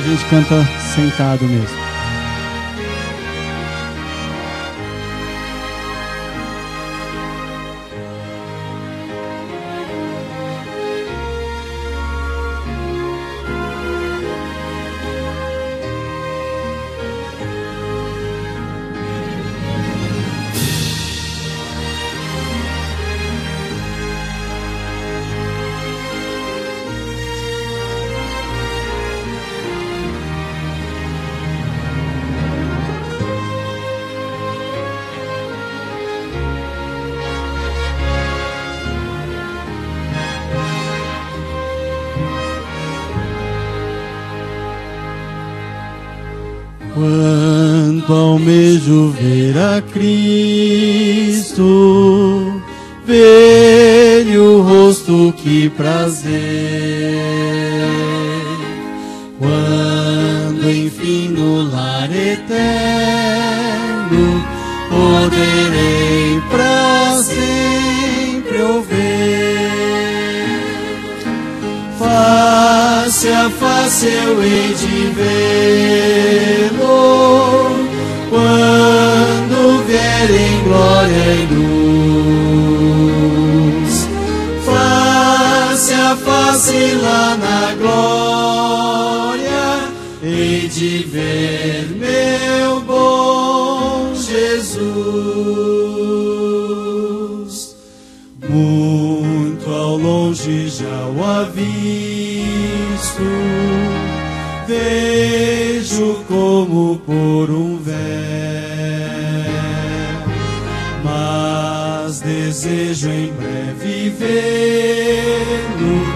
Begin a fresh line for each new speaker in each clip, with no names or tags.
A gente canta sentado mesmo. Quanto almejo ver a Cristo, ver-lhe o rosto, que prazer. Quando enfim no lar eterno poderei pra sempre o ver. Face a face eu hei de vê-lo, quando vier em glória e luz. Face a face lá na glória, hei de ver meu bom Jesus. Muito ao longe já o avisto, vejo como por um véu, mas desejo em breve vê-lo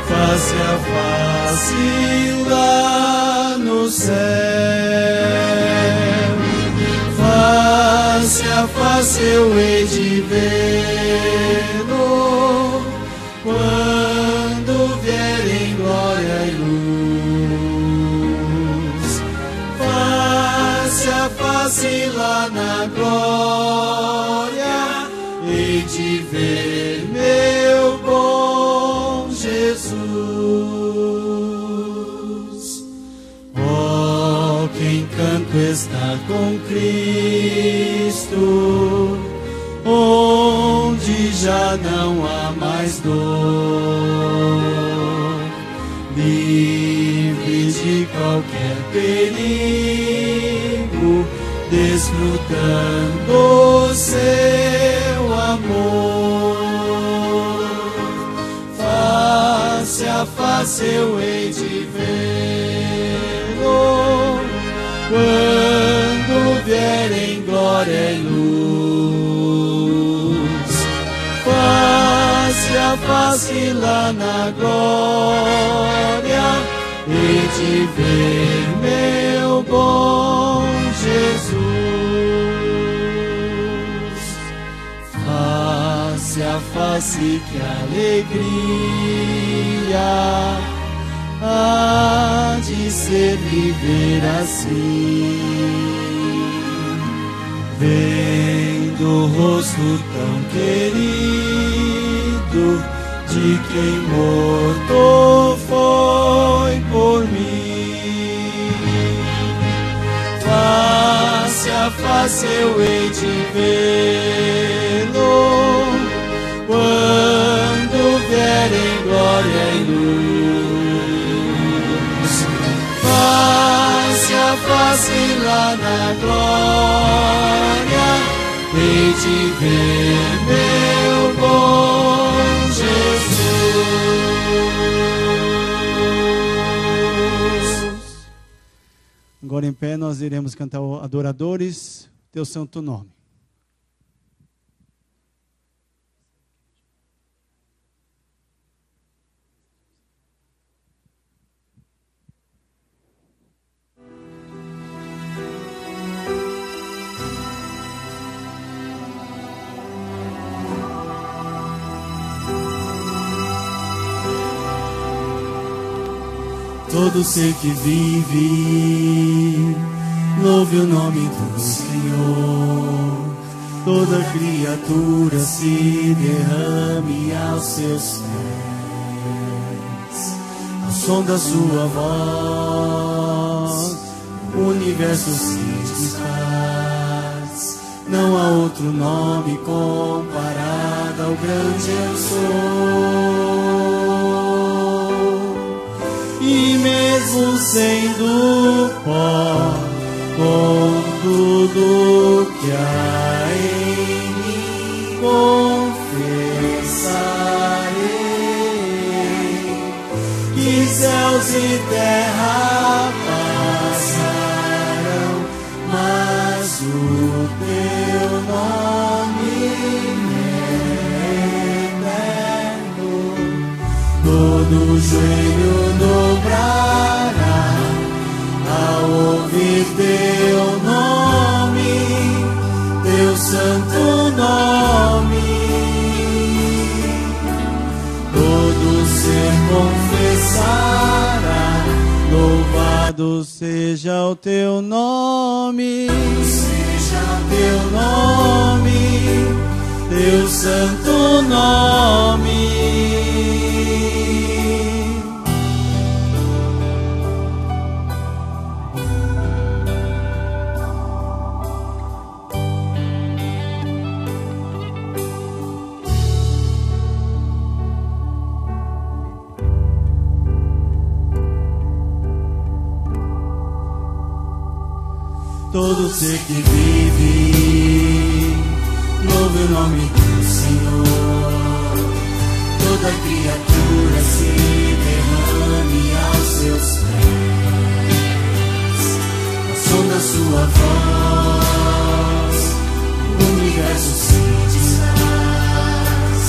face a face lá no céu. Face a face eu hei de vê-lo, quando vier em glória e luz. Face a face lá na glória, hei de ver meu bom Jesus. Oh, que encanto está com Cristo, onde já não há mais dor, livre de qualquer perigo, desfrutando seu amor. Face a face eu hei de vê-lo, quando vier em glória e luz. Face a face lá na glória, hei de ver meu bom Jesus. Face a face, que alegria há de ser viver assim, vendo o rosto tão querido de quem morto foi por mim. Face a face eu hei de vê-lo, quando vier em glória e luz. Face a face lá na glória, hei de ver meu bom Jesus. Agora em pé nós iremos cantar o Adoradores, teu santo nome. Todo ser que vive, louve o nome do Senhor. Toda criatura se derrame aos seus pés, ao som da sua voz. o universo se desfaz. Não há outro nome comparado ao grande eu sou. E mesmo sendo pó, com tudo que há em mim, confessarei que céus e terra passarão, mas o teu nome é eterno. Todo joelho dobrará ao ouvir teu nome, teu santo nome. Todo ser confessará, louvado seja o teu nome, seja o teu nome, teu santo nome. Todo ser que vive, louve o nome do Senhor. Toda criatura se derrame aos seus pés. Ao som da sua voz, o universo se desfaz.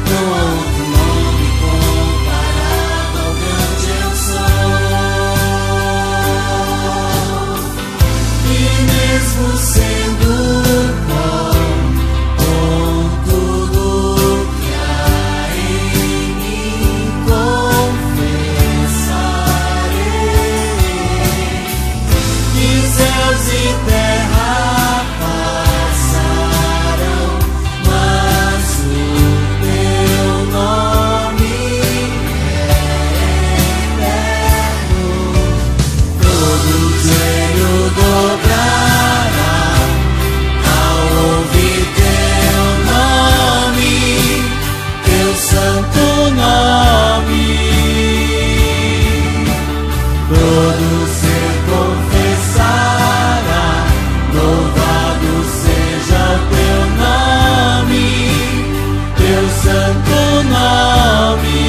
Não há outro nome comparado ao grande eu sou. E mesmo sendo pó, com tudo que há em mim, confessarei que céus e terra passarão, mas o teu nome é eterno. Todo joelho dobrará ao ouvir teu nome, teu santo nome. Todo ser confessará, louvado seja o teu nome, teu santo nome.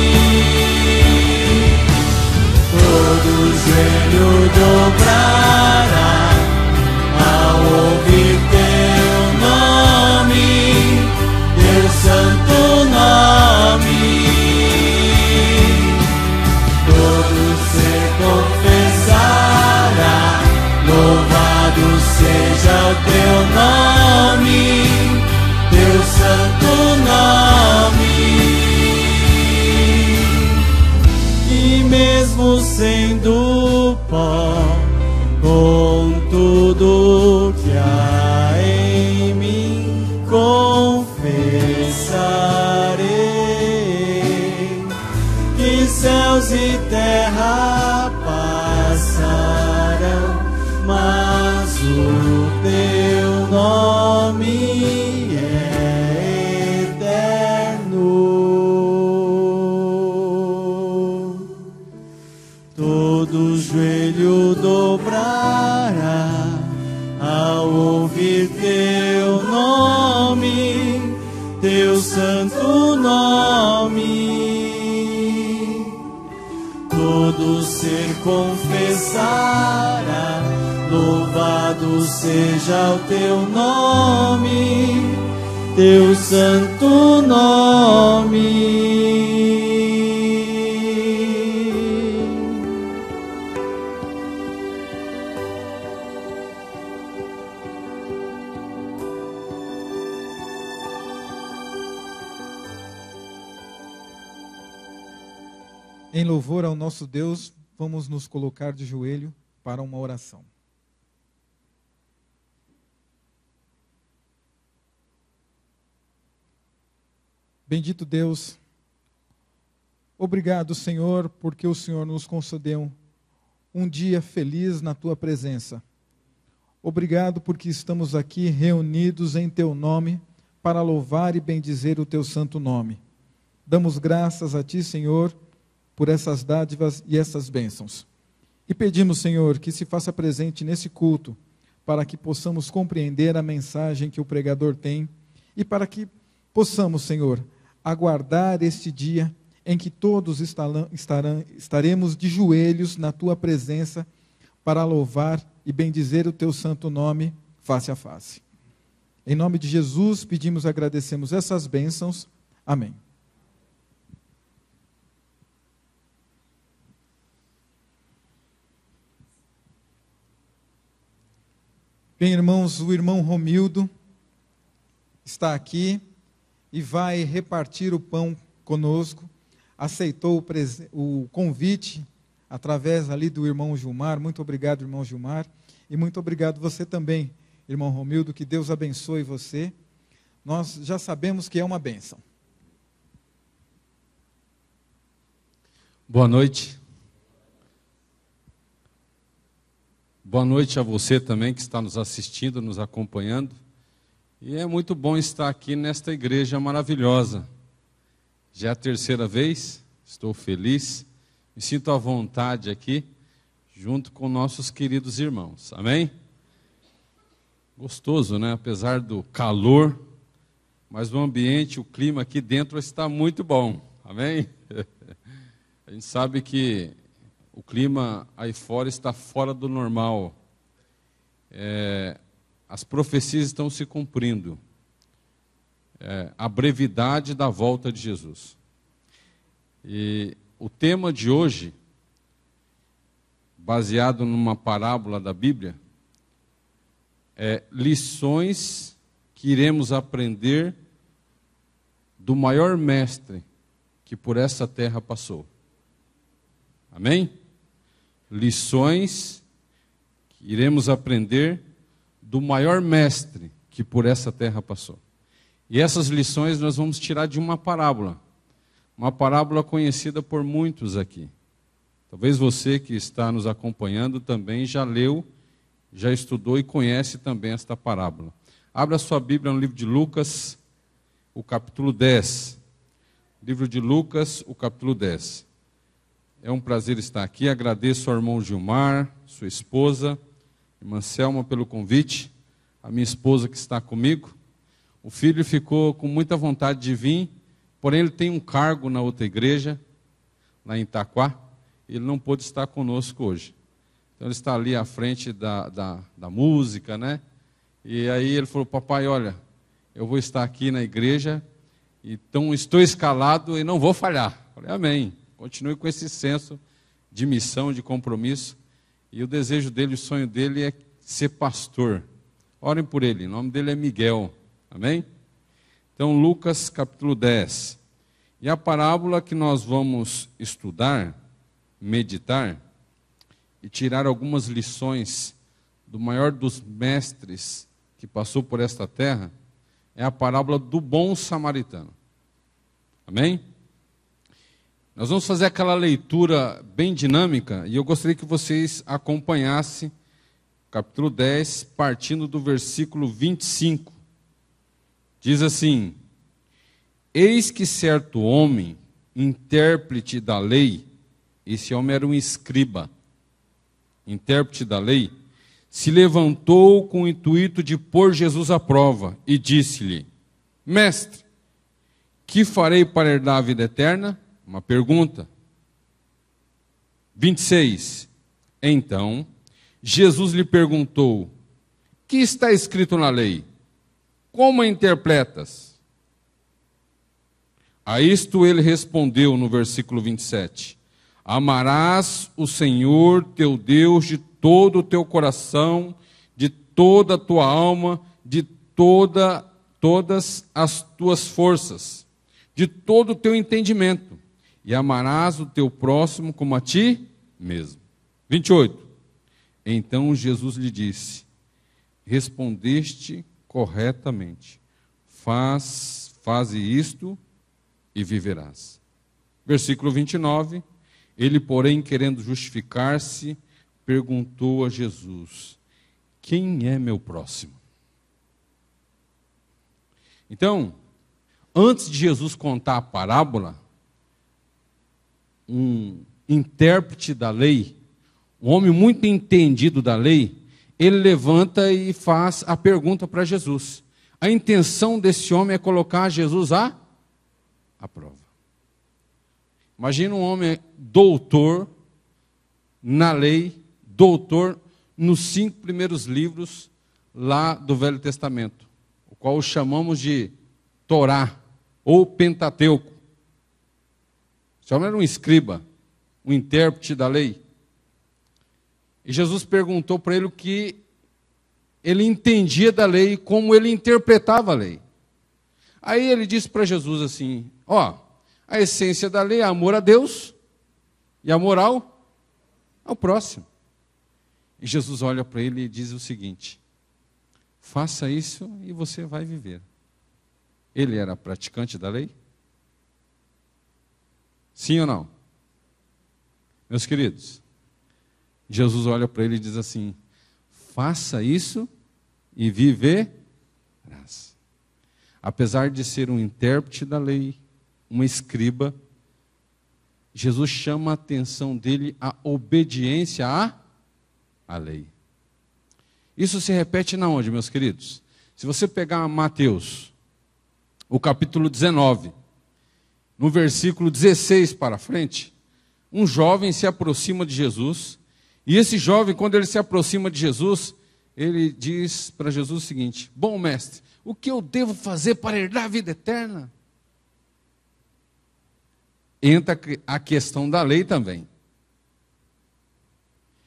Todo joelho dobrará ao ouvir teu nome, teu santo nome. Todo ser confessará, louvado seja o teu nome, teu santo nome. E mesmo sendo pó, com tudo que há em mim, confessarei que céus e terra passarão, mas o teu nome é eterno. Todo joelho dobrará ao ouvir teu nome, teu santo nome. Todo ser confessará, louvado seja o teu nome, teu santo nome.
Em louvor ao nosso Deus, vamos nos colocar de joelho para uma oração. Bendito Deus, obrigado, Senhor, porque o Senhor nos concedeu um dia feliz na Tua presença. Obrigado porque estamos aqui reunidos em Teu nome para louvar e bendizer o Teu santo nome. Damos graças a Ti, Senhor, por essas dádivas e essas bênçãos. E pedimos, Senhor, que se faça presente nesse culto, para que possamos compreender a mensagem que o pregador tem e para que possamos, Senhor, aguardar este dia em que todos estaremos de joelhos na Tua presença para louvar e bendizer o Teu santo nome face a face. Em nome de Jesus, pedimos e agradecemos essas bênçãos. Amém. Bem, irmãos, o irmão Romildo está aqui e vai repartir o pão conosco. Aceitou o convite através ali do irmão Gilmar. Muito obrigado, irmão Gilmar. E muito obrigado você também, irmão Romildo, que Deus abençoe você. Nós já sabemos que é uma bênção.
Boa noite. Boa noite a você também que está nos assistindo, nos acompanhando. E é muito bom estar aqui nesta igreja maravilhosa. Já é a terceira vez, estou feliz, me sinto à vontade aqui, junto com nossos queridos irmãos. Amém? Gostoso, né? Apesar do calor, mas o ambiente, o clima aqui dentro está muito bom. Amém? A gente sabe que o clima aí fora está fora do normal. As profecias estão se cumprindo. A brevidade da volta de Jesus. E o tema de hoje, baseado numa parábola da Bíblia, é lições que iremos aprender do maior mestre que por essa terra passou. Amém? Lições que iremos aprender do maior mestre que por essa terra passou. E essas lições nós vamos tirar de uma parábola conhecida por muitos aqui. Talvez você que está nos acompanhando também já leu, já estudou e conhece também esta parábola. Abra sua Bíblia no livro de Lucas, o capítulo 10. Livro de Lucas, o capítulo 10. É um prazer estar aqui, agradeço ao irmão Gilmar, sua esposa, irmã Selma pelo convite, a minha esposa que está comigo. O filho ficou com muita vontade de vir, porém ele tem um cargo na outra igreja, lá em Itaquá, e ele não pôde estar conosco hoje. Então ele está ali à frente da música, né? E aí ele falou, papai, olha, eu vou estar aqui na igreja, então estou escalado e não vou falhar. Eu falei, amém. Continue com esse senso de missão, de compromisso. E o desejo dele, o sonho dele é ser pastor. Orem por ele, o nome dele é Miguel. Amém? Então, Lucas capítulo 10. E a parábola que nós vamos estudar, meditar e tirar algumas lições do maior dos mestres que passou por esta terra, é a parábola do bom samaritano. Amém? Nós vamos fazer aquela leitura bem dinâmica e eu gostaria que vocês acompanhassem capítulo 10, partindo do versículo 25. Diz assim: Eis que certo homem, intérprete da lei, esse homem era um escriba, intérprete da lei, se levantou com o intuito de pôr Jesus à prova e disse-lhe: Mestre, que farei para herdar a vida eterna? Uma pergunta. 26. Então, Jesus lhe perguntou: que está escrito na lei? Como a interpretas? A isto ele respondeu no versículo 27. Amarás o Senhor teu Deus de todo o teu coração, de toda a tua alma, de todas as tuas forças, de todo o teu entendimento. E amarás o teu próximo como a ti mesmo. 28. Então Jesus lhe disse: respondeste corretamente. Faze isto e viverás. Versículo 29. Ele, porém, querendo justificar-se, perguntou a Jesus: quem é meu próximo? Então, antes de Jesus contar a parábola, um intérprete da lei, um homem muito entendido da lei, ele levanta e faz a pergunta para Jesus. A intenção desse homem é colocar Jesus à prova. Imagina um homem doutor na lei, doutor nos 5 primeiros livros lá do Velho Testamento, o qual chamamos de Torá ou Pentateuco. Esse homem era um escriba, um intérprete da lei. E Jesus perguntou para ele o que ele entendia da lei, como ele interpretava a lei. Aí ele disse para Jesus assim, a essência da lei é amor a Deus e a moral ao próximo. E Jesus olha para ele e diz o seguinte, faça isso e você vai viver. Ele era praticante da lei? Sim ou não? Meus queridos, Jesus olha para ele e diz assim, faça isso e viverás. Apesar de ser um intérprete da lei, uma escriba, Jesus chama a atenção dele à obediência à lei. Isso se repete na onde, meus queridos? Se você pegar Mateus, o capítulo 19, no versículo 16 para frente, um jovem se aproxima de Jesus, e esse jovem, quando ele se aproxima de Jesus, ele diz para Jesus o seguinte, bom mestre, o que eu devo fazer para herdar a vida eterna? Entra a questão da lei também.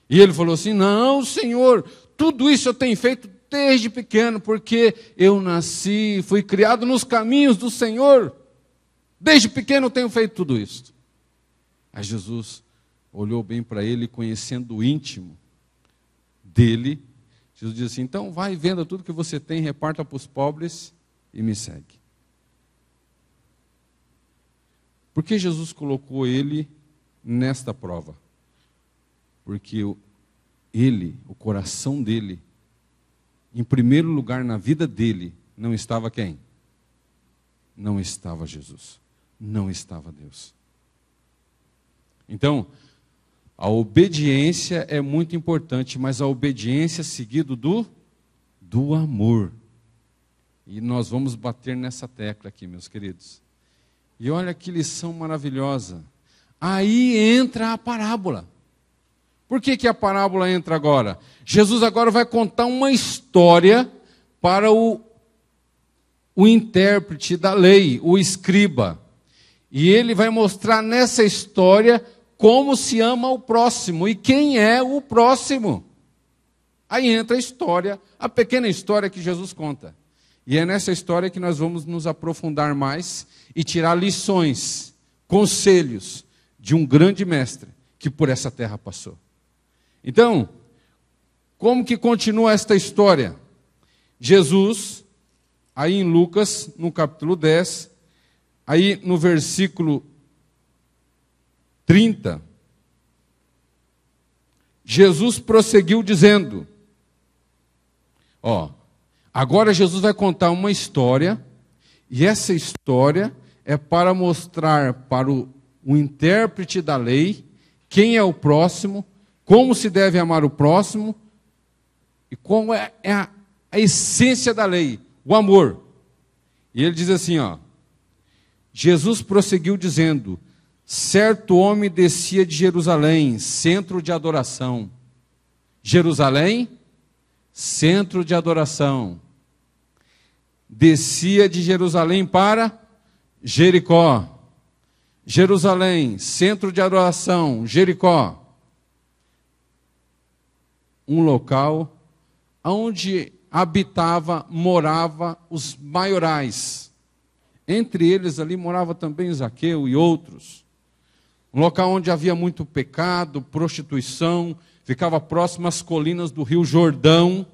E ele falou assim, não, Senhor, tudo isso eu tenho feito desde pequeno, porque eu nasci, fui criado nos caminhos do Senhor. Desde pequeno eu tenho feito tudo isso. Aí Jesus olhou bem para ele, conhecendo o íntimo dele. Jesus disse assim, então vai, venda tudo que você tem, reparta para os pobres e me segue. Por que Jesus colocou ele nesta prova? Porque o coração dele, em primeiro lugar na vida dele, não estava quem? Não estava Jesus, não estava Deus. Então, a obediência é muito importante, mas a obediência seguida do amor. E nós vamos bater nessa tecla aqui, meus queridos. E olha que lição maravilhosa. Aí entra a parábola. Por que a parábola entra agora? Jesus agora vai contar uma história para o intérprete da lei, o escriba. E ele vai mostrar nessa história como se ama o próximo e quem é o próximo. Aí entra a história, a pequena história que Jesus conta. E é nessa história que nós vamos nos aprofundar mais e tirar lições, conselhos de um grande mestre que por essa terra passou. Então, como que continua esta história? Jesus, aí em Lucas, no capítulo 10, aí no versículo 30, Jesus prosseguiu dizendo, agora Jesus vai contar uma história, e essa história é para mostrar para o intérprete da lei quem é o próximo, como se deve amar o próximo, e como é a essência da lei, o amor. E ele diz assim, Jesus prosseguiu dizendo, certo homem descia de Jerusalém, centro de adoração. Jerusalém, centro de adoração. Descia de Jerusalém para Jericó. Jerusalém, centro de adoração, Jericó. Um local onde morava os maiorais. Entre eles ali morava também Zaqueu e outros. Um local onde havia muito pecado, prostituição, ficava próximo às colinas do Rio Jordão.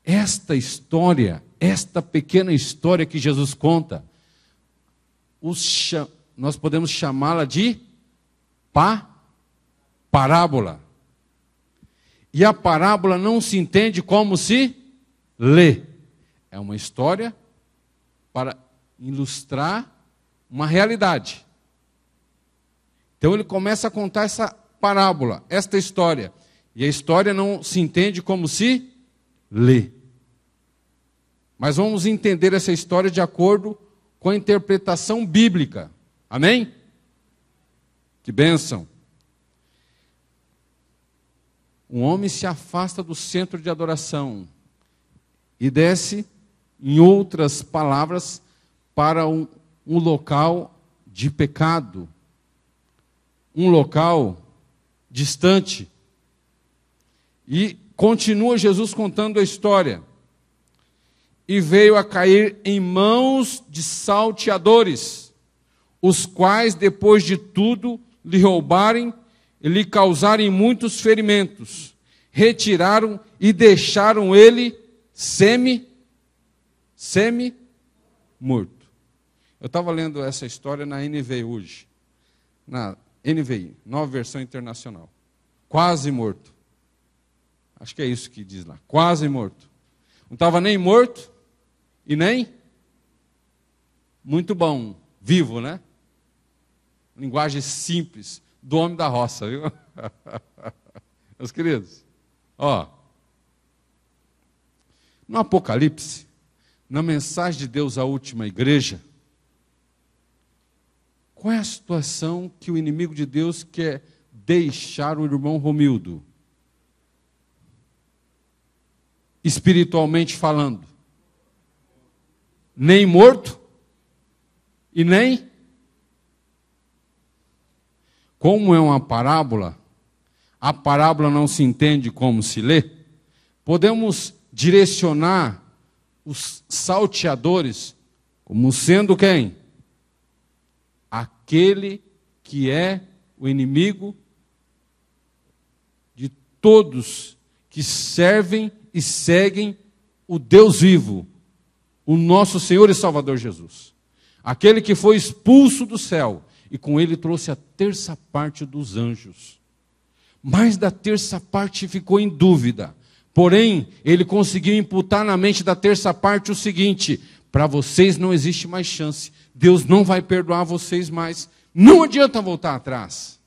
Esta história, esta pequena história que Jesus conta, nós podemos chamá-la de parábola. E a parábola não se entende como se lê. É uma história para ilustrar uma realidade. Então ele começa a contar essa parábola, esta história. E a história não se entende como se lê. Mas vamos entender essa história de acordo com a interpretação bíblica. Amém? Que bênção. Um homem se afasta do centro de adoração e desce, em outras palavras, para um local de pecado, um local distante. E continua Jesus contando a história. E veio a cair em mãos de salteadores, os quais, depois de tudo, lhe roubarem e lhe causarem muitos ferimentos, retiraram e deixaram ele semi-morto. Eu estava lendo essa história na NVI hoje, na NVI, Nova Versão Internacional. Quase morto. Acho que é isso que diz lá, quase morto. Não estava nem morto e nem muito bom, vivo, né? Linguagem simples do homem da roça, viu? Meus queridos, ó, no Apocalipse, na mensagem de Deus à última igreja, qual é a situação que o inimigo de Deus quer deixar o irmão Romildo? Espiritualmente falando. Nem morto e nem... Como é uma parábola, a parábola não se entende como se lê, podemos direcionar os salteadores como sendo quem? Aquele que é o inimigo de todos que servem e seguem o Deus vivo, o nosso Senhor e Salvador Jesus. Aquele que foi expulso do céu e com ele trouxe a terça parte dos anjos. Mais da terça parte ficou em dúvida. Porém, ele conseguiu imputar na mente da terça parte o seguinte: para vocês não existe mais chance. Deus não vai perdoar vocês mais. Não adianta voltar atrás.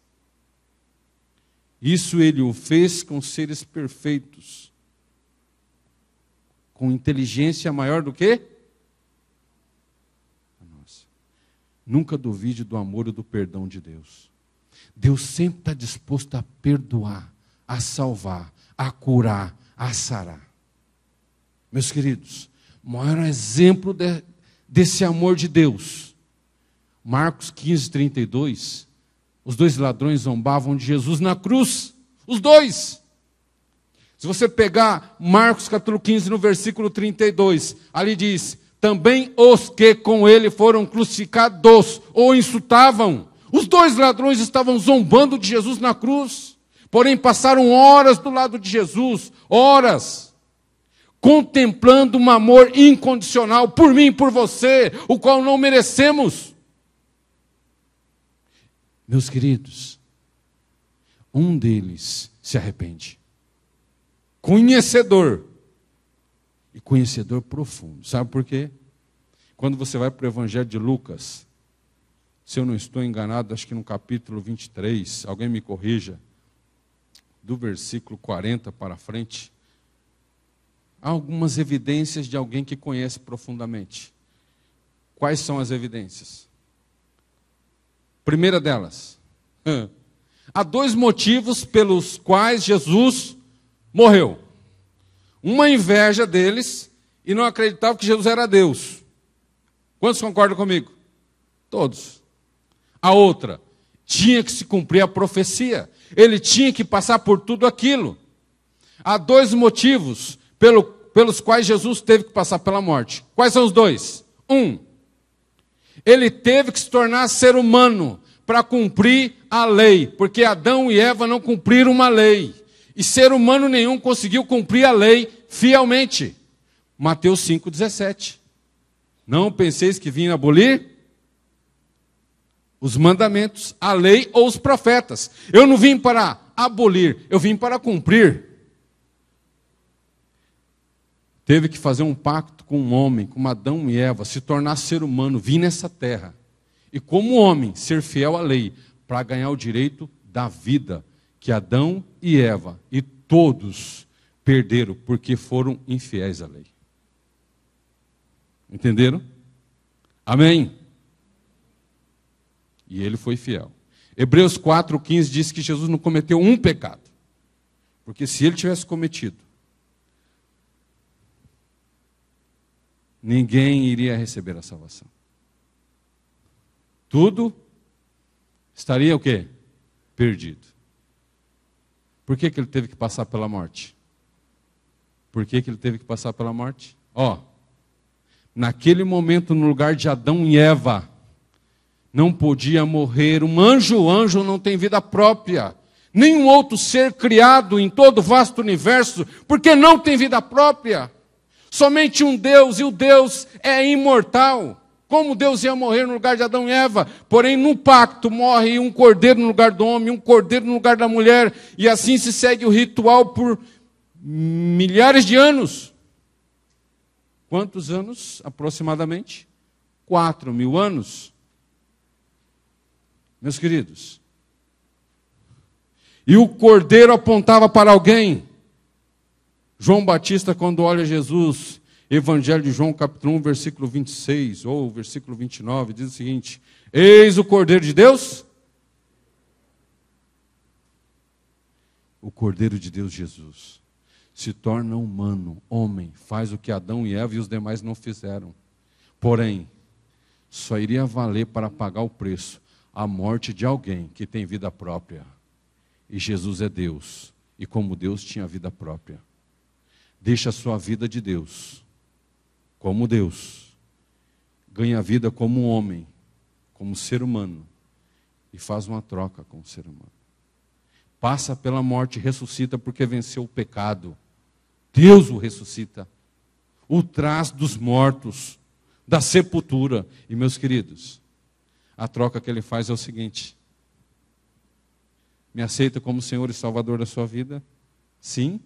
Isso ele o fez com seres perfeitos, com inteligência maior do que a nossa. Nunca duvide do amor e do perdão de Deus. Deus sempre está disposto a perdoar, a salvar, a curar, a sarar. Meus queridos, o maior exemplo desse amor de Deus, Marcos 15, 32, os dois ladrões zombavam de Jesus na cruz, os dois. Se você pegar Marcos capítulo 15, no versículo 32, ali diz: também os que com ele foram crucificados ou insultavam. Os dois ladrões estavam zombando de Jesus na cruz, porém passaram horas do lado de Jesus, horas, contemplando um amor incondicional por mim e por você, o qual não merecemos. Meus queridos, um deles se arrepende. Conhecedor. E conhecedor profundo. Sabe por quê? Quando você vai para o Evangelho de Lucas, se eu não estou enganado, acho que no capítulo 23, alguém me corrija, do versículo 40 para frente, há algumas evidências de alguém que conhece profundamente. Quais são as evidências? Primeira delas, há dois motivos pelos quais Jesus morreu. Uma inveja deles e não acreditavam que Jesus era Deus. Quantos concordam comigo? Todos. A outra, tinha que se cumprir a profecia. Ele tinha que passar por tudo aquilo. Há dois motivos pelos quais Jesus teve que passar pela morte. Quais são os dois? Um, ele teve que se tornar ser humano para cumprir a lei, porque Adão e Eva não cumpriram uma lei. E ser humano nenhum conseguiu cumprir a lei fielmente. Mateus 5,17. Não penseis que vim abolir os mandamentos, a lei ou os profetas. Eu não vim para abolir, eu vim para cumprir. teve que fazer um pacto com um homem, com Adão e Eva, se tornar ser humano, vir nessa terra. E como homem, ser fiel à lei, para ganhar o direito da vida, que Adão e Eva e todos perderam, porque foram infiéis à lei. Entenderam? Amém? E ele foi fiel. Hebreus 4,15 diz que Jesus não cometeu um pecado. Porque se ele tivesse cometido, ninguém iria receber a salvação. Tudo estaria o quê? Perdido. Por que ele teve que passar pela morte? Por que ele teve que passar pela morte? Naquele momento, no lugar de Adão e Eva, não podia morrer um anjo. O anjo não tem vida própria. Nenhum outro ser criado em todo o vasto universo, porque não tem vida própria. Somente um Deus, e o Deus é imortal. Como Deus ia morrer no lugar de Adão e Eva? Porém, no pacto, morre um cordeiro no lugar do homem, um cordeiro no lugar da mulher, e assim se segue o ritual por milhares de anos. Quantos anos, aproximadamente? 4.000 anos. Meus queridos. E o cordeiro apontava para alguém. João Batista, quando olha Jesus, Evangelho de João, capítulo 1, versículo 26, ou versículo 29, diz o seguinte: eis o Cordeiro de Deus. O Cordeiro de Deus, Jesus, se torna humano, homem, faz o que Adão e Eva e os demais não fizeram. Porém, só iria valer para pagar o preço, a morte de alguém que tem vida própria. E Jesus é Deus, e como Deus tinha vida própria. Deixa a sua vida de Deus, como Deus, ganha a vida como um homem, como ser humano, e faz uma troca com o ser humano. Passa pela morte, ressuscita porque venceu o pecado. Deus o ressuscita, o traz dos mortos, da sepultura. E meus queridos, a troca que ele faz é o seguinte: me aceita como Senhor e Salvador da sua vida? Sim.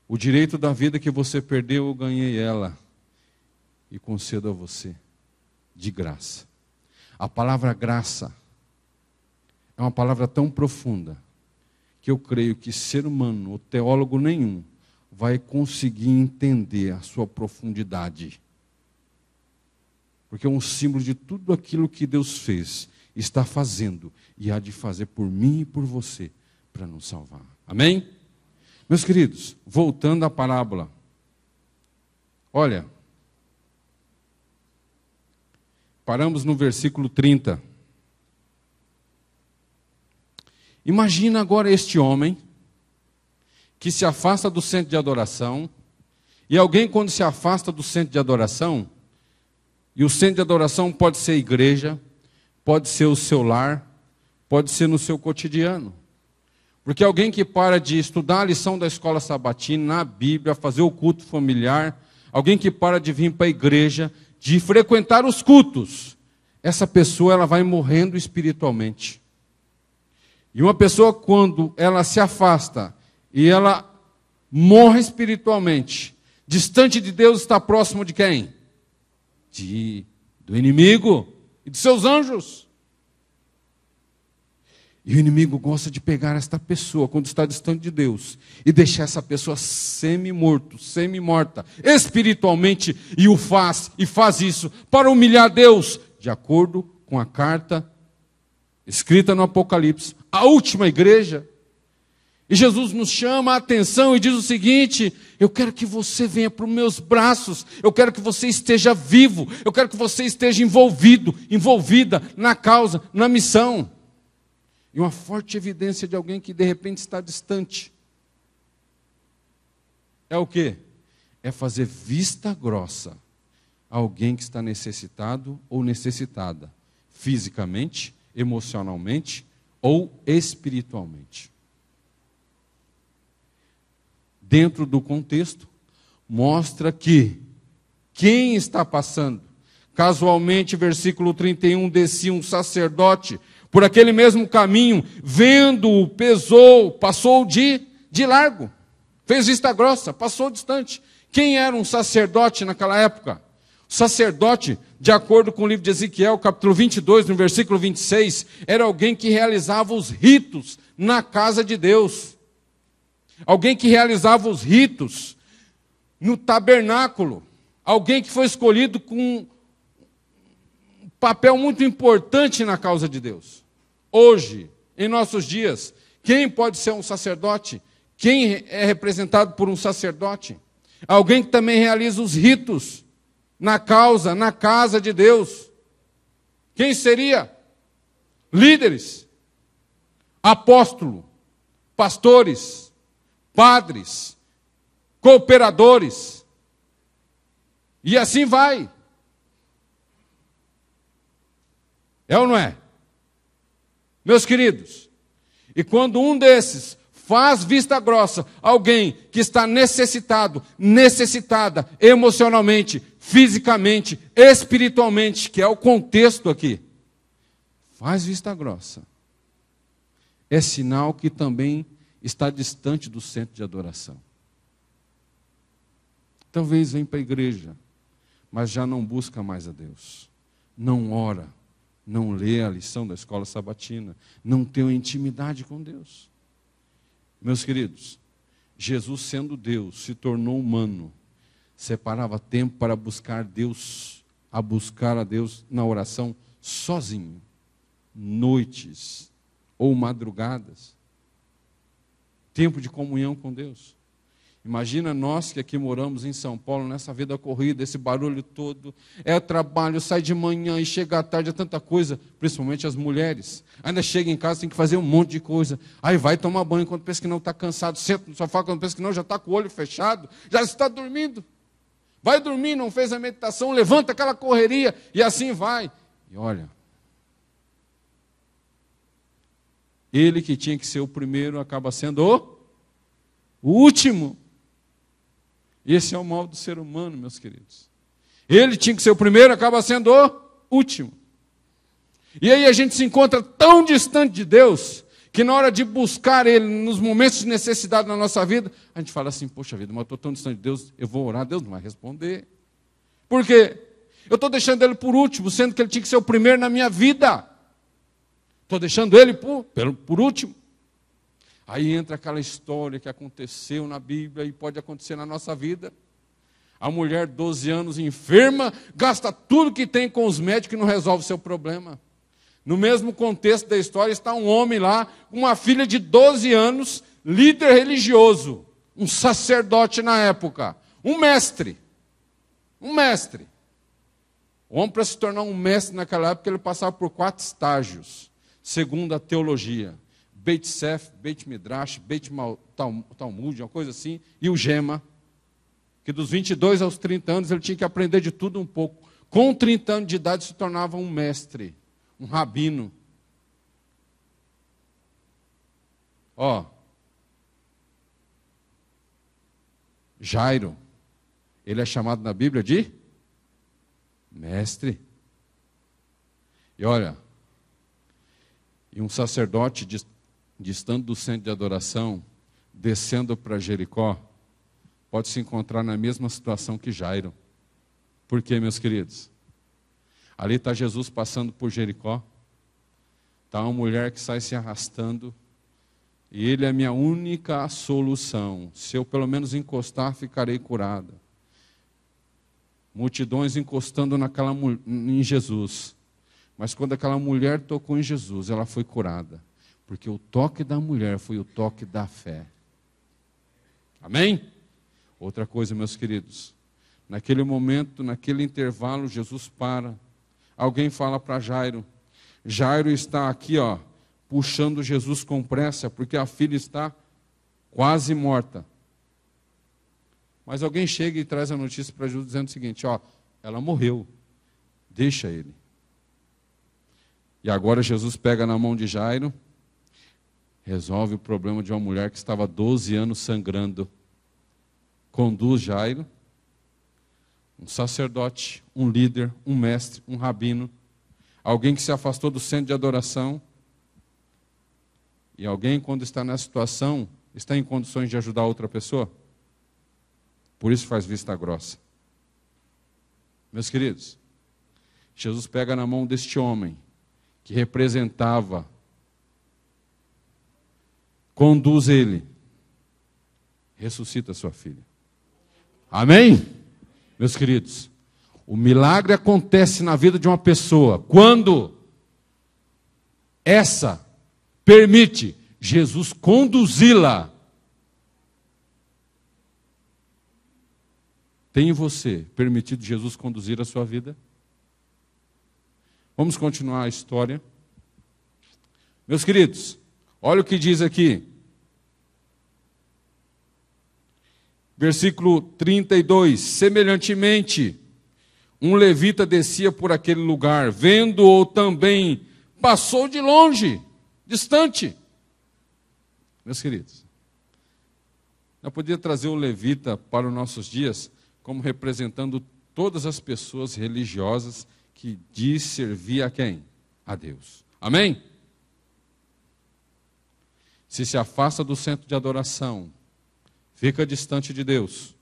O direito da vida que você perdeu, eu ganhei ela e concedo a você, de graça. A palavra graça é uma palavra tão profunda que eu creio que ser humano, ou teólogo nenhum, vai conseguir entender a sua profundidade. Porque é um símbolo de tudo aquilo que Deus fez, está fazendo e há de fazer por mim e por você para nos salvar. Amém? Meus queridos, voltando à parábola. Olha, paramos no versículo 30. Imagina agora este homem que se afasta do centro de adoração, e alguém quando se afasta do centro de adoração, e o centro de adoração pode ser a igreja, pode ser o seu lar, pode ser no seu cotidiano. Porque alguém que para de estudar a lição da escola sabatina, a Bíblia, fazer o culto familiar, alguém que para de vir para a igreja, de frequentar os cultos, essa pessoa ela vai morrendo espiritualmente. E uma pessoa, quando ela se afasta e ela morre espiritualmente, distante de Deus, está próximo de quem? Do inimigo e de seus anjos. E o inimigo gosta de pegar esta pessoa, quando está distante de Deus, e deixar essa pessoa semi-morto, semi-morta, espiritualmente, e faz isso para humilhar Deus, de acordo com a carta escrita no Apocalipse, a última igreja. E Jesus nos chama a atenção e diz o seguinte: eu quero que você venha para os meus braços, eu quero que você esteja vivo, eu quero que você esteja envolvida na causa, na missão. E uma forte evidência de alguém que de repente está distante é o quê? É fazer vista grossa a alguém que está necessitado ou necessitada, fisicamente, emocionalmente ou espiritualmente. Dentro do contexto, mostra que quem está passando, casualmente, versículo 31, descia um sacerdote por aquele mesmo caminho, vendo-o, pesou, passou de largo. Fez vista grossa, passou distante. Quem era um sacerdote naquela época? O sacerdote, de acordo com o livro de Ezequiel, capítulo 22, no versículo 26, era alguém que realizava os ritos na casa de Deus. Alguém que realizava os ritos no tabernáculo. Alguém que foi escolhido com um papel muito importante na causa de Deus. Hoje, em nossos dias, quem pode ser um sacerdote? Quem é representado por um sacerdote? Alguém que também realiza os ritos na casa de Deus. Quem seria? Líderes, apóstolos, pastores, padres, cooperadores. E assim vai. É ou não é? Meus queridos, e quando um desses faz vista grossa, alguém que está necessitado, necessitada, emocionalmente, fisicamente, espiritualmente, que é o contexto aqui, faz vista grossa, é sinal que também está distante do centro de adoração. Talvez venha para a igreja, mas já não busca mais a Deus, não ora, não lê a lição da escola sabatina, não tem uma intimidade com Deus. Meus queridos, Jesus, sendo Deus, se tornou humano, separava tempo para buscar Deus, a buscar a Deus na oração sozinho, noites ou madrugadas, tempo de comunhão com Deus. Imagina nós que aqui moramos em São Paulo, nessa vida corrida, esse barulho todo, é trabalho, sai de manhã e chega à tarde, é tanta coisa, principalmente as mulheres. Ainda chega em casa, tem que fazer um monte de coisa. Aí vai tomar banho quando pensa que não está cansado, senta no sofá quando pensa que não, já está com o olho fechado, já está dormindo. Vai dormir, não fez a meditação, levanta aquela correria e assim vai. E olha, ele que tinha que ser o primeiro acaba sendo o último. Esse é o mal do ser humano, meus queridos. Ele tinha que ser o primeiro, acaba sendo o último. E aí a gente se encontra tão distante de Deus, que na hora de buscar Ele, nos momentos de necessidade na nossa vida, a gente fala assim, poxa vida, mas eu estou tão distante de Deus, eu vou orar, Deus não vai responder. Por quê? Eu estou deixando Ele por último, sendo que Ele tinha que ser o primeiro na minha vida. Estou deixando Ele por último. Aí entra aquela história que aconteceu na Bíblia e pode acontecer na nossa vida. A mulher, 12 anos, enferma, gasta tudo que tem com os médicos e não resolve o seu problema. No mesmo contexto da história está um homem lá, uma filha de 12 anos, líder religioso, um sacerdote na época, um mestre. Um mestre. O homem, para se tornar um mestre naquela época, ele passava por 4 estágios, segundo a teologia. Beit Sef, Beit Midrash, Beit Talmud, uma coisa assim, e o Gema, que dos 22 aos 30 anos ele tinha que aprender de tudo um pouco. Com 30 anos de idade se tornava um mestre, um rabino. Jairo, ele é chamado na Bíblia de mestre. E olha, e um sacerdote distante do centro de adoração, descendo para Jericó, pode se encontrar na mesma situação que Jairo. Por quê, meus queridos? Ali está Jesus passando por Jericó, está uma mulher que sai se arrastando, e ele é a minha única solução. Se eu pelo menos encostar, ficarei curada. Multidões encostando em Jesus. Mas quando aquela mulher tocou em Jesus, ela foi curada. Porque o toque da mulher foi o toque da fé. Amém? Outra coisa, meus queridos. Naquele momento, naquele intervalo, Jesus para. Alguém fala para Jairo. Jairo está aqui, puxando Jesus com pressa, porque a filha está quase morta. Mas alguém chega e traz a notícia para Jesus dizendo o seguinte, ela morreu. Deixa ele. E agora Jesus pega na mão de Jairo, resolve o problema de uma mulher que estava 12 anos sangrando. Conduz Jairo, um sacerdote, um líder, um mestre, um rabino, alguém que se afastou do centro de adoração. E alguém, quando está nessa situação, está em condições de ajudar outra pessoa? Por isso faz vista grossa. Meus queridos, Jesus pega na mão deste homem, que representava, conduz ele, ressuscita sua filha. Amém? Meus queridos, o milagre acontece na vida de uma pessoa quando essa permite Jesus conduzi-la. Tem você permitido Jesus conduzir a sua vida? Vamos continuar a história. Meus queridos, olha o que diz aqui. Versículo 32. Semelhantemente, um levita descia por aquele lugar, vendo-o também, passou de longe, distante. Meus queridos, eu podia trazer o levita para os nossos dias como representando todas as pessoas religiosas que diz servir a quem? A Deus. Amém? Se afasta do centro de adoração, fica distante de Deus,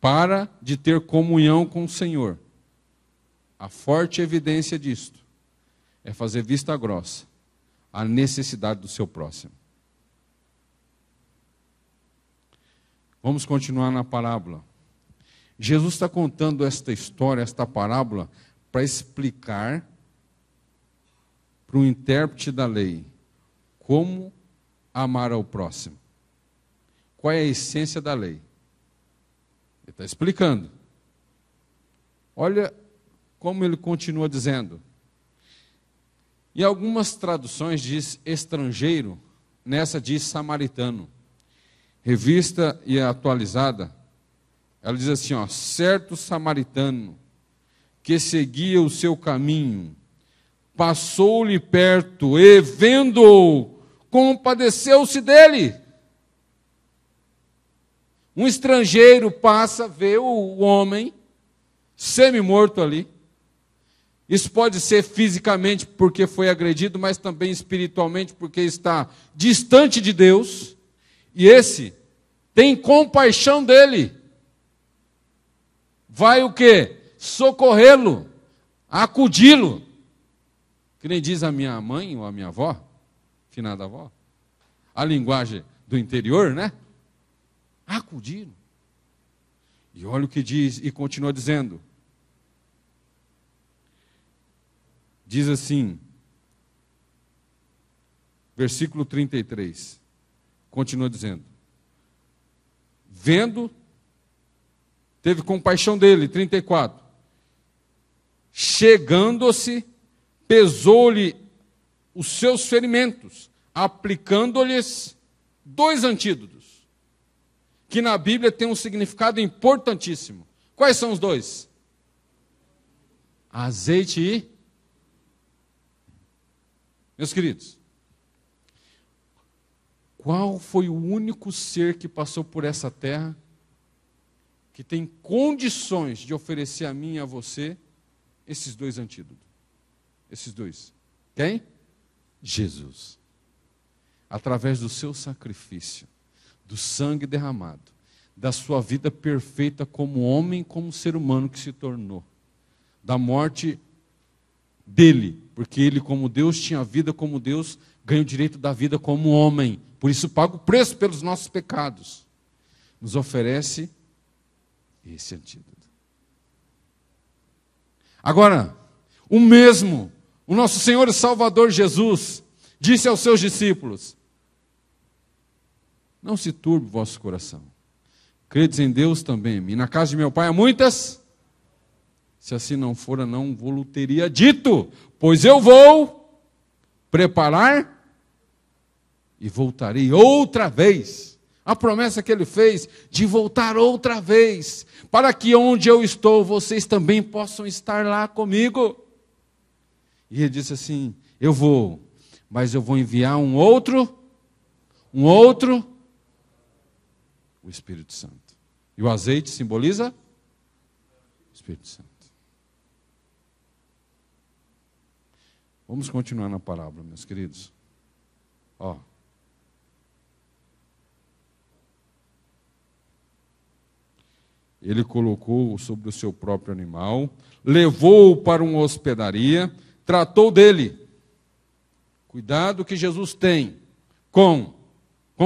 para de ter comunhão com o Senhor. A forte evidência disto é fazer vista grossa à necessidade do seu próximo. Vamos continuar na parábola. Jesus está contando esta história, esta parábola, para explicar para o intérprete da lei como amar ao próximo. Qual é a essência da lei? Ele está explicando. Olha como ele continua dizendo. Em algumas traduções diz estrangeiro, nessa diz samaritano. Revista e atualizada, ela diz assim, ó, certo samaritano que seguia o seu caminho, passou-lhe perto e, vendo-o, compadeceu-se dele. Um estrangeiro passa, vê o homem semi-morto ali. Isso pode ser fisicamente porque foi agredido, mas também espiritualmente porque está distante de Deus. E esse tem compaixão dele. Vai o quê? Socorrê-lo, acudi-lo. Que nem diz a minha mãe ou a minha avó, finada avó. A linguagem do interior, né? Acudi-lo. E olha o que diz, e continua dizendo. Diz assim, versículo 33. Continua dizendo. Vendo, teve compaixão dele, 34. Chegando-se, pesou-lhe os seus ferimentos, aplicando-lhes 2 antídotos, que na Bíblia tem um significado importantíssimo. Quais são os 2? Azeite e... Meus queridos, qual foi o único ser que passou por essa terra que tem condições de oferecer a mim e a você esses 2 antídotos? Esses 2. Quem? Jesus. Através do seu sacrifício, do sangue derramado, da sua vida perfeita como homem, como ser humano que se tornou, da morte dele, porque ele como Deus tinha vida como Deus, ganha o direito da vida como homem, por isso paga o preço pelos nossos pecados, nos oferece esse antídoto. Agora, o nosso Senhor e Salvador Jesus, disse aos seus discípulos, não se turbe o vosso coração, credes em Deus também em mim, na casa de meu Pai há muitas, se assim não fora, não vou teria dito, pois eu vou preparar e voltarei outra vez. A promessa que ele fez de voltar outra vez, para que onde eu estou, vocês também possam estar lá comigo. E ele disse assim, eu vou, mas eu vou enviar um outro, o Espírito Santo. E o azeite simboliza o Espírito Santo. Vamos continuar na parábola, meus queridos. Ó. Ele colocou sobre o seu próprio animal, levou-o para uma hospedaria, tratou dele. Cuidado que Jesus tem com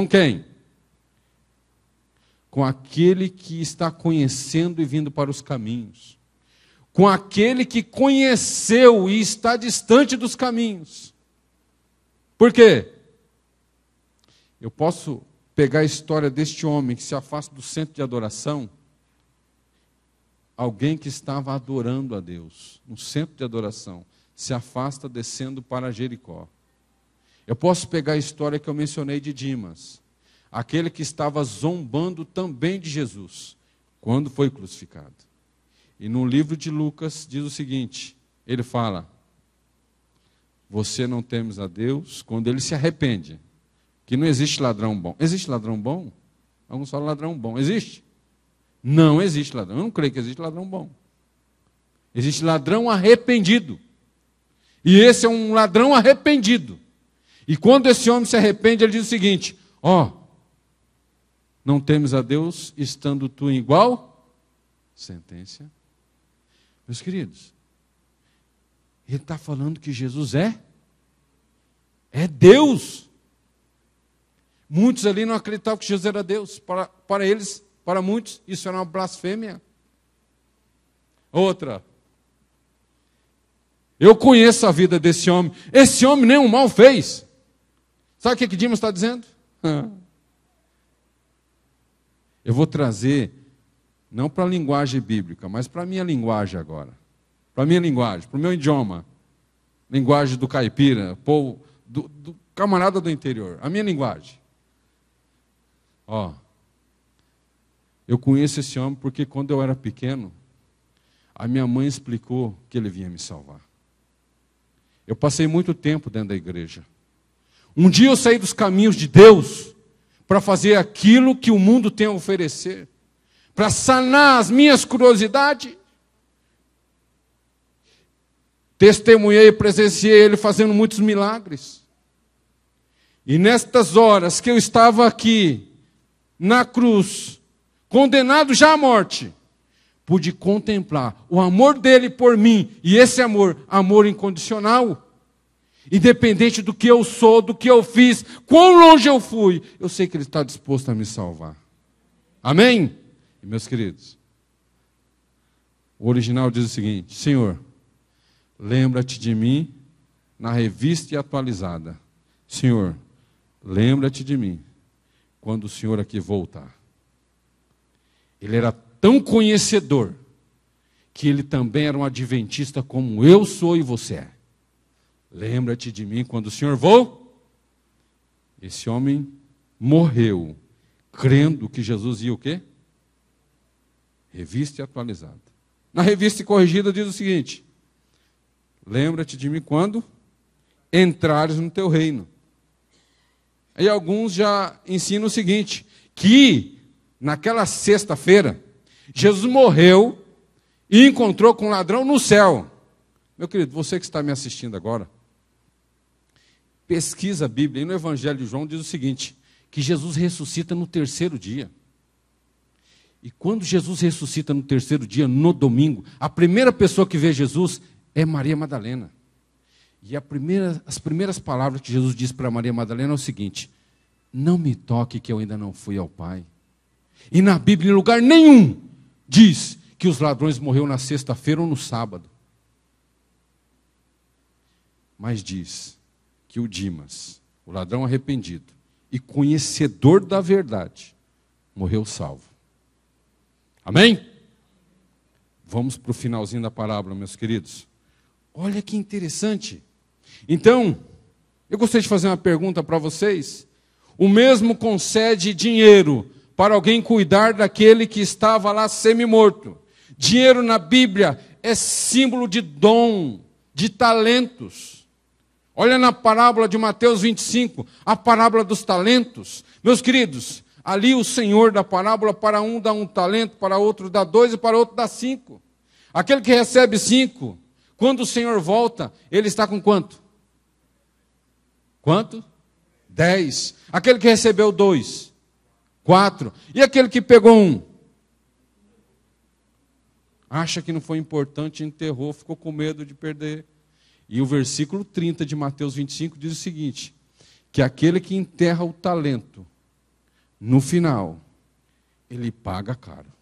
quem? Com aquele que está conhecendo e vindo para os caminhos. Com aquele que conheceu e está distante dos caminhos. Por quê? Eu posso pegar a história deste homem que se afasta do centro de adoração, alguém que estava adorando a Deus, no centro de adoração, se afasta descendo para Jericó. Eu posso pegar a história que eu mencionei de Dimas, aquele que estava zombando também de Jesus, quando foi crucificado. E no livro de Lucas diz o seguinte, ele fala, você não temes a Deus, quando ele se arrepende, que não existe ladrão bom. Existe ladrão bom? Alguns falam ladrão bom. Existe? Não existe ladrão. Eu não creio que existe ladrão bom. Existe ladrão arrependido. E esse é um ladrão arrependido. E quando esse homem se arrepende, ele diz o seguinte, não temes a Deus, estando tu em igual sentença. Meus queridos, ele está falando que Jesus é Deus. Muitos ali não acreditavam que Jesus era Deus. Para eles, para muitos, isso era uma blasfêmia. Outra. Eu conheço a vida desse homem. Esse homem nenhum mal fez. Sabe o que Dimas está dizendo? Eu vou trazer, não para a linguagem bíblica, mas para a minha linguagem agora. Para a minha linguagem, para o meu idioma. Linguagem do caipira, do camarada do interior. A minha linguagem. Eu conheço esse homem porque quando eu era pequeno, a minha mãe explicou que ele vinha me salvar. Eu passei muito tempo dentro da igreja. Um dia eu saí dos caminhos de Deus para fazer aquilo que o mundo tem a oferecer, para sanar as minhas curiosidades. Testemunhei e presenciei ele fazendo muitos milagres. E nestas horas que eu estava aqui, na cruz, condenado já à morte, pude contemplar o amor dele por mim, e esse amor incondicional, independente do que eu sou, do que eu fiz, quão longe eu fui, eu sei que ele está disposto a me salvar. Amém? E meus queridos, o original diz o seguinte, Senhor, lembra-te de mim na revista e atualizada. Senhor, lembra-te de mim quando o Senhor aqui voltar. Ele era tão conhecedor que ele também era um adventista como eu sou e você é. Lembra-te de mim quando o Senhor voltar. Esse homem morreu crendo que Jesus ia o quê? Revista e atualizada. Na revista e corrigida diz o seguinte, lembra-te de mim quando entrares no teu reino. Aí alguns já ensinam o seguinte, que naquela sexta-feira, Jesus morreu e encontrou com um ladrão no céu. Meu querido, você que está me assistindo agora, pesquisa a Bíblia, e no Evangelho de João diz o seguinte, que Jesus ressuscita no terceiro dia. E quando Jesus ressuscita no terceiro dia, no domingo, a primeira pessoa que vê Jesus é Maria Madalena. E as primeiras palavras que Jesus diz para Maria Madalena é o seguinte, não me toque que eu ainda não fui ao Pai. E na Bíblia, em lugar nenhum, diz que os ladrões morreram na sexta-feira ou no sábado. Mas diz que o Dimas, o ladrão arrependido e conhecedor da verdade, morreu salvo. Amém? Vamos para o finalzinho da parábola, meus queridos. Olha que interessante. Então, eu gostaria de fazer uma pergunta para vocês. O mesmo concede dinheiro para alguém cuidar daquele que estava lá semi-morto. Dinheiro na Bíblia é símbolo de dom, de talentos. Olha na parábola de Mateus 25, a parábola dos talentos. Meus queridos, ali o Senhor da parábola, para um dá um talento, para outro dá 2 e para outro dá 5. Aquele que recebe 5, quando o Senhor volta, ele está com quanto? Quanto? 10. Aquele que recebeu 2, 4. E aquele que pegou 1? acha que não foi importante, enterrou, ficou com medo de perder. E o versículo 30 de Mateus 25 diz o seguinte, que aquele que enterra o talento, no final, ele paga caro.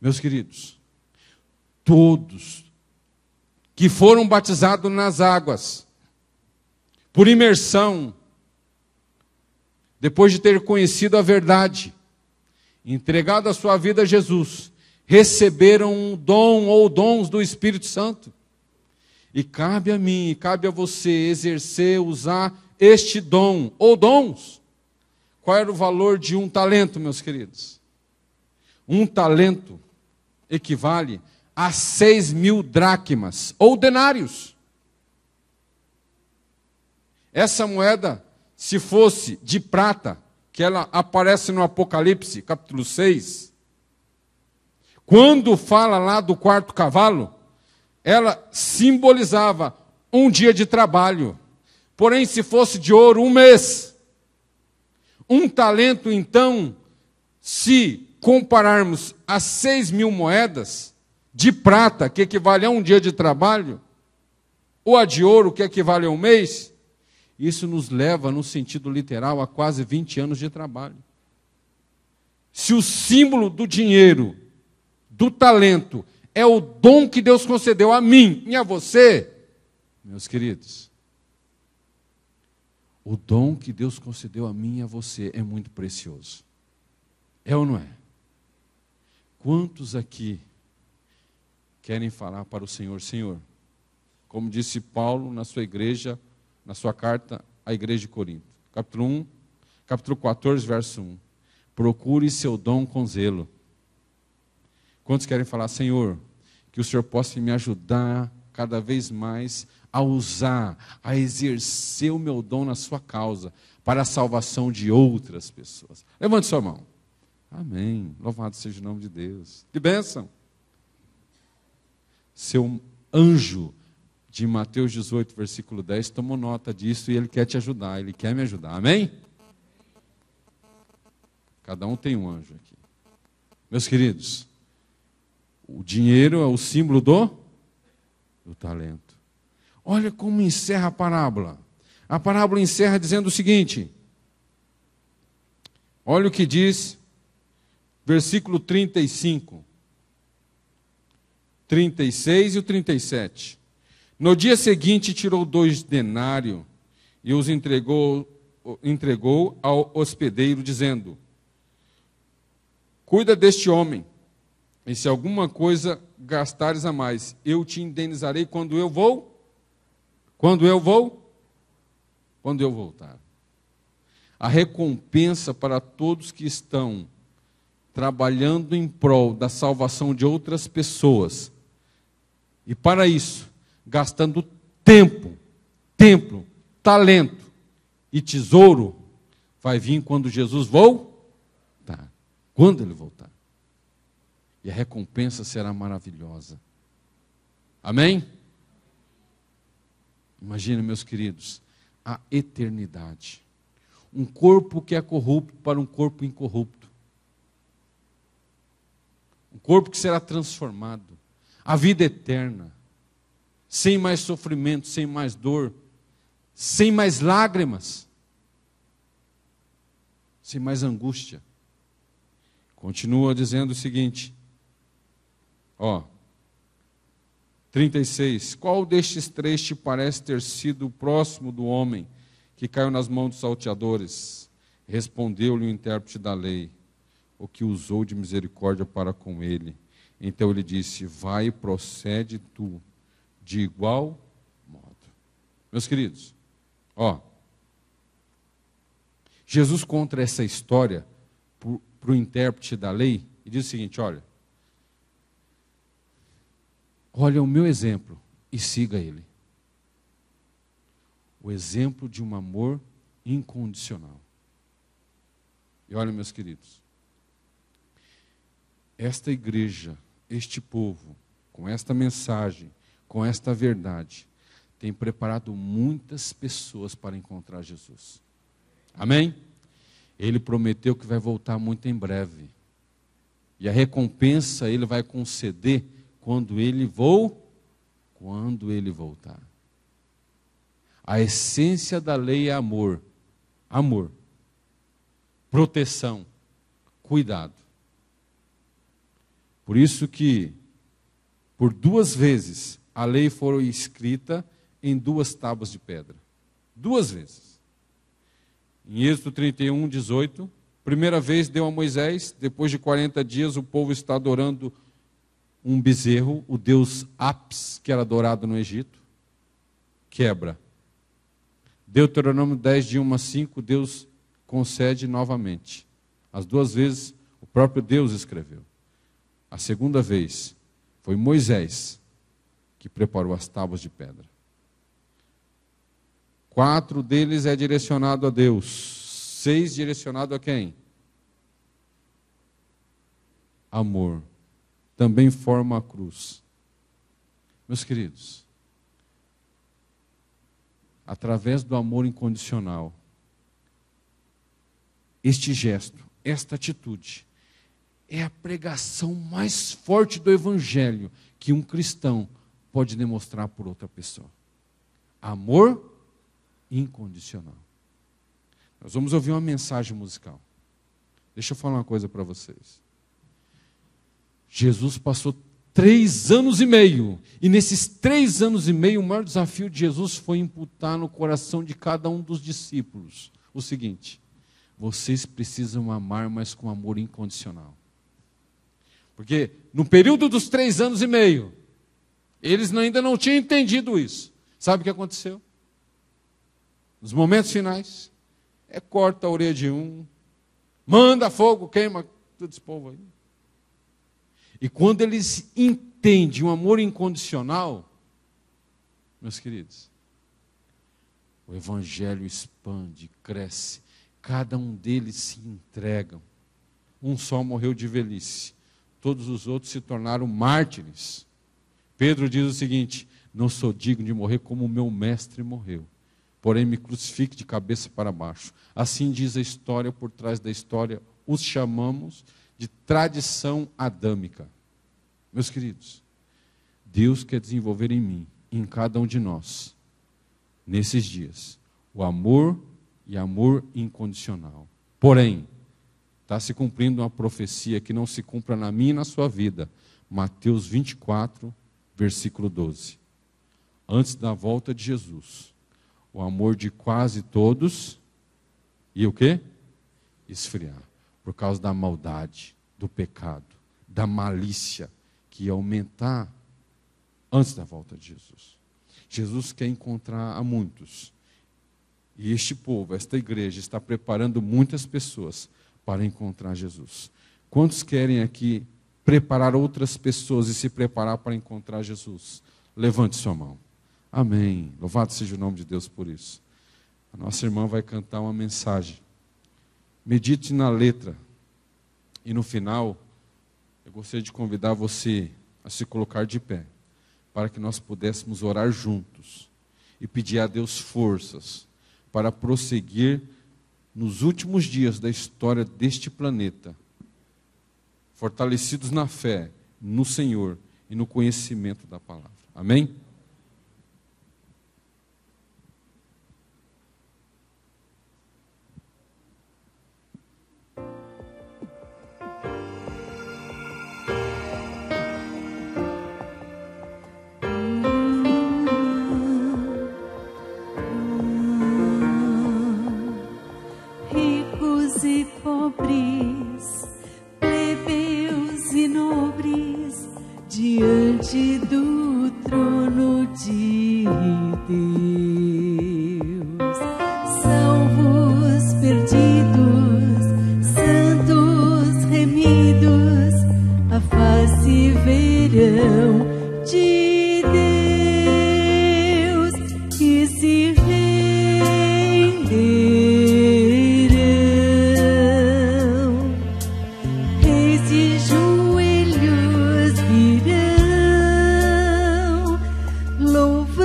Meus queridos, todos que foram batizados nas águas, por imersão, depois de ter conhecido a verdade, entregado a sua vida a Jesus, receberam um dom ou dons do Espírito Santo. E cabe a mim, e cabe a você exercer, usar este dom ou dons. Qual era o valor de um talento, meus queridos? Um talento equivale a 6.000 dracmas ou denários. Essa moeda, se fosse de prata, que ela aparece no Apocalipse, capítulo 6, quando fala lá do quarto cavalo, ela simbolizava um dia de trabalho. Porém, se fosse de ouro, um mês. Um talento, então, se compararmos a 6.000 moedas de prata, que equivale a um dia de trabalho, ou a de ouro, que equivale a um mês, isso nos leva, no sentido literal, a quase 20 anos de trabalho. Se o símbolo do dinheiro, do talento, é o dom que Deus concedeu a mim e a você, meus queridos, o dom que Deus concedeu a mim e a você é muito precioso. É ou não é? Quantos aqui querem falar para o Senhor, Senhor, como disse Paulo na sua igreja, na sua carta à igreja de Corinto, capítulo 1, capítulo 14, verso 1. Procure seu dom com zelo. Quantos querem falar, Senhor, que o Senhor possa me ajudar cada vez mais a usar, a exercer o meu dom na sua causa, para a salvação de outras pessoas? Levante sua mão. Amém. Louvado seja o nome de Deus. Que bênção. Seu anjo de Mateus 18, versículo 10, tomou nota disso e ele quer te ajudar, ele quer me ajudar. Amém? Cada um tem um anjo aqui. Meus queridos, o dinheiro é o símbolo do talento. Olha como encerra a parábola. A parábola encerra dizendo o seguinte. Olha o que diz, versículo 35, 36 e o 37. No dia seguinte tirou 2 denários e os entregou ao hospedeiro, dizendo, cuida deste homem, e se alguma coisa gastares a mais, eu te indenizarei quando eu voltar. A recompensa para todos que estão trabalhando em prol da salvação de outras pessoas, e para isso, gastando tempo, talento e tesouro, vai vir quando Jesus voltar. Quando ele voltar. E a recompensa será maravilhosa. Amém? Imagina, meus queridos, a eternidade. Um corpo que é corrupto para um corpo incorrupto. Um corpo que será transformado. A vida eterna. Sem mais sofrimento, sem mais dor, sem mais lágrimas, sem mais angústia. Continua dizendo o seguinte, 36. Qual destes 3 te parece ter sido o próximo do homem que caiu nas mãos dos salteadores? Respondeu-lhe o intérprete da lei, o que usou de misericórdia para com ele. Então ele disse, vai e procede tu de igual modo. Meus queridos, Jesus conta essa história para o intérprete da lei e diz o seguinte, olha o meu exemplo e siga ele. O exemplo de um amor incondicional. E olha, meus queridos, esta igreja, este povo, com esta mensagem, com esta verdade, tem preparado muitas pessoas para encontrar Jesus. Amém? Ele prometeu que vai voltar muito em breve. E a recompensa Ele vai conceder quando Ele voltar. A essência da lei é amor. Amor. Proteção. Cuidado. Por isso que, por 2 vezes, a lei foi escrita em 2 tábuas de pedra. 2 vezes. Em Êxodo 31, 18, primeira vez deu a Moisés, depois de 40 dias o povo está adorando um bezerro, o deus Apis, que era adorado no Egito, quebra. Deuteronômio 10, de 1 a 5, Deus concede novamente. As 2 vezes o próprio Deus escreveu. A segunda vez foi Moisés que preparou as tábuas de pedra. 4 deles é direcionado a Deus. 6 direcionado a quem? Amor. Também forma a cruz. Meus queridos, através do amor incondicional, este gesto, esta atitude, é a pregação mais forte do Evangelho que um cristão pode demonstrar por outra pessoa. Amor incondicional. Nós vamos ouvir uma mensagem musical. Deixa eu falar uma coisa para vocês. Jesus passou 3 anos e meio, e nesses 3 anos e meio, o maior desafio de Jesus foi imputar no coração de cada um dos discípulos o seguinte: vocês precisam amar, mas com amor incondicional. Porque no período dos 3 anos e meio, eles ainda não tinham entendido isso. Sabe o que aconteceu? Nos momentos finais, corta a orelha de um, manda fogo, queima todo esse povo aí. E quando eles entendem o amor incondicional, meus queridos, o Evangelho expande, cresce, cada um deles se entregam. Um só morreu de velhice, todos os outros se tornaram mártires. Pedro diz o seguinte: não sou digno de morrer como o meu mestre morreu, porém me crucifique de cabeça para baixo. Assim diz a história por trás da história, os chamamos de tradição adâmica. Meus queridos, Deus quer desenvolver em mim, em cada um de nós, nesses dias, o amor e amor incondicional. Porém, está se cumprindo uma profecia que não se cumpra na minha e na sua vida. Mateus 24, versículo 12. Antes da volta de Jesus, o amor de quase todos ia o quê? Esfriar. Por causa da maldade, do pecado, da malícia, que ia aumentar antes da volta de Jesus. Jesus quer encontrar a muitos. E este povo, esta igreja, está preparando muitas pessoas para encontrar Jesus. Quantos querem aqui preparar outras pessoas e se preparar para encontrar Jesus? Levante sua mão. Amém. Louvado seja o nome de Deus por isso. A nossa irmã vai cantar uma mensagem. Medite na letra. E no final, eu gostaria de convidar você a se colocar de pé, para que nós pudéssemos orar juntos e pedir a Deus forças para prosseguir nos últimos dias da história deste planeta, fortalecidos na fé, no Senhor e no conhecimento da palavra. Amém?
Diante do trono de Deus, salvos, perdidos, santos, remidos, a face verão de Deus e se renderão. Reis de joelhos virão, louvar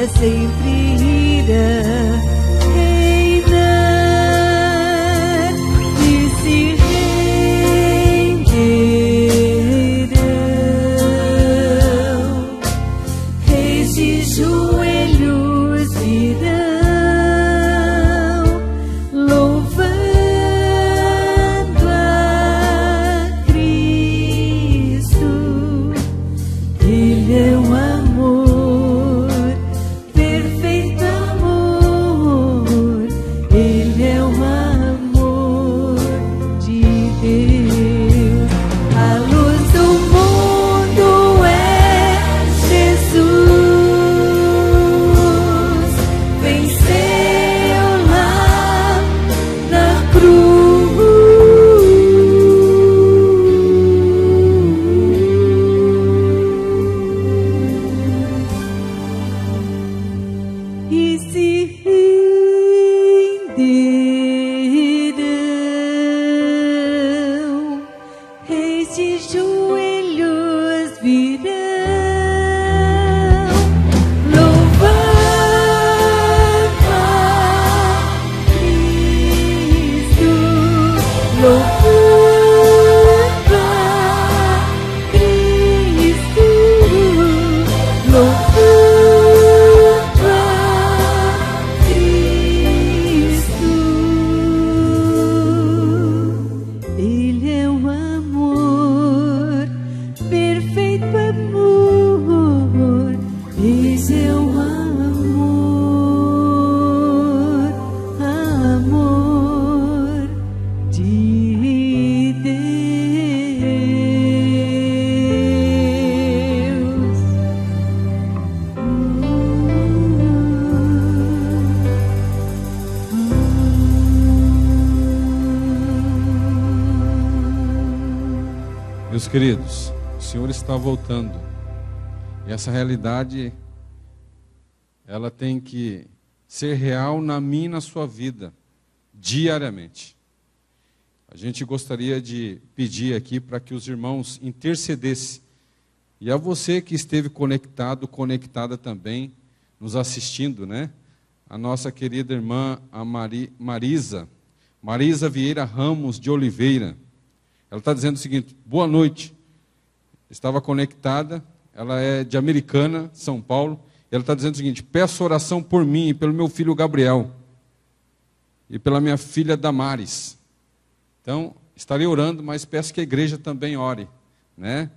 para sempre irá reinar e se renderão. Reis de joelhos virão, louvando a Cristo. Ele é o amor, perfeito amor. Ele é o amor de Deus. A luz do mundo é Jesus. Venceu lá na cruz. E se renderão. Reis de joelhos virão, louvando a Cristo, louvando a Cristo, louvando a Cristo. Ele é o amor, perfeito amor. Esse é o amor, amor de Deus.
Meus queridos, o Senhor está voltando. E essa realidade, ela tem que ser real na minha e na sua vida, diariamente. A gente gostaria de pedir aqui para que os irmãos intercedessem. E a você que esteve conectado, conectada também, nos assistindo, né? A nossa querida irmã, a Marisa Vieira Ramos de Oliveira. Ela está dizendo o seguinte: boa noite. Estava conectada, ela é de Americana, São Paulo. E ela está dizendo o seguinte: peço oração por mim e pelo meu filho Gabriel. E pela minha filha Damares. Então, estarei orando, mas peço que a igreja também ore, né?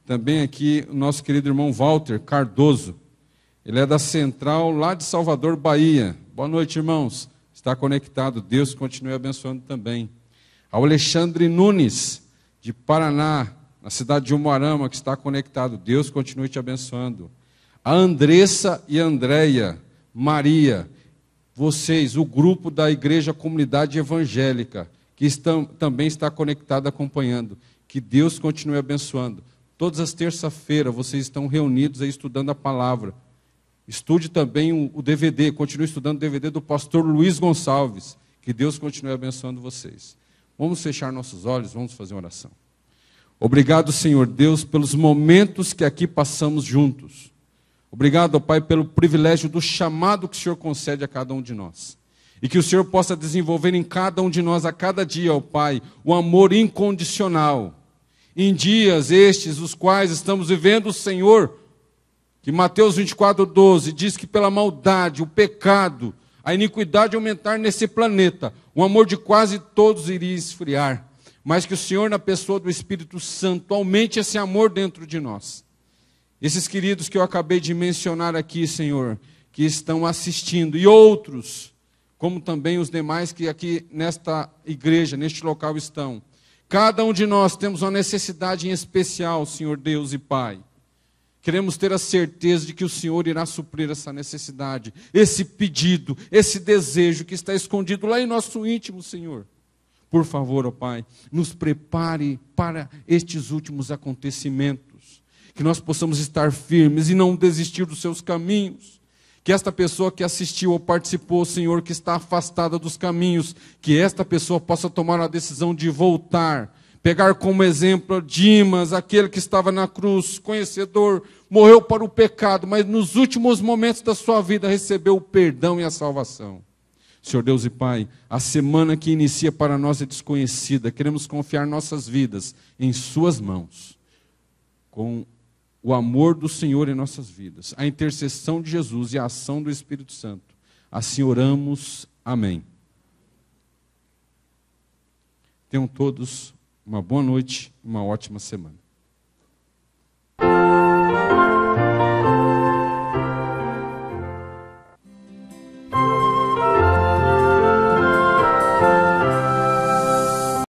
Também aqui o nosso querido irmão Walter Cardoso. Ele é da Central, lá de Salvador, Bahia. Boa noite, irmãos. Está conectado. Deus continue abençoando também. Ao Alexandre Nunes, de Paraná, na cidade de Umuarama, que está conectado. Deus continue te abençoando. A Andressa e a Andréia Maria, vocês, o grupo da Igreja Comunidade Evangélica, que também está conectado acompanhando. Que Deus continue abençoando. Todas as terças-feiras vocês estão reunidos aí estudando a palavra. Estude também o DVD, continue estudando o DVD do pastor Luiz Gonçalves. Que Deus continue abençoando vocês. Vamos fechar nossos olhos, vamos fazer uma oração. Obrigado, Senhor Deus, pelos momentos que aqui passamos juntos. Obrigado, ó Pai, pelo privilégio do chamado que o Senhor concede a cada um de nós. E que o Senhor possa desenvolver em cada um de nós, a cada dia, ó Pai, o amor incondicional. Em dias estes, os quais estamos vivendo, o Senhor, que Mateus 24:12 diz que pela maldade, o pecado, a iniquidade aumentar nesse planeta, o amor de quase todos iria esfriar. Mas que o Senhor, na pessoa do Espírito Santo, aumente esse amor dentro de nós. Esses queridos que eu acabei de mencionar aqui, Senhor, que estão assistindo, e outros, como também os demais que aqui nesta igreja, neste local estão. Cada um de nós temos uma necessidade em especial, Senhor Deus e Pai. Queremos ter a certeza de que o Senhor irá suprir essa necessidade, esse pedido, esse desejo que está escondido lá em nosso íntimo, Senhor. Por favor, ó Pai, nos prepare para estes últimos acontecimentos, que nós possamos estar firmes e não desistir dos seus caminhos. Que esta pessoa que assistiu ou participou, Senhor, que está afastada dos caminhos, que esta pessoa possa tomar a decisão de voltar, pegar como exemplo Dimas, aquele que estava na cruz, conhecedor, morreu para o pecado, mas nos últimos momentos da sua vida recebeu o perdão e a salvação. Senhor Deus e Pai, a semana que inicia para nós é desconhecida, queremos confiar nossas vidas em suas mãos, com o amor do Senhor em nossas vidas, a intercessão de Jesus e a ação do Espírito Santo. Assim oramos, amém. Tenham todos uma boa noite, uma ótima semana.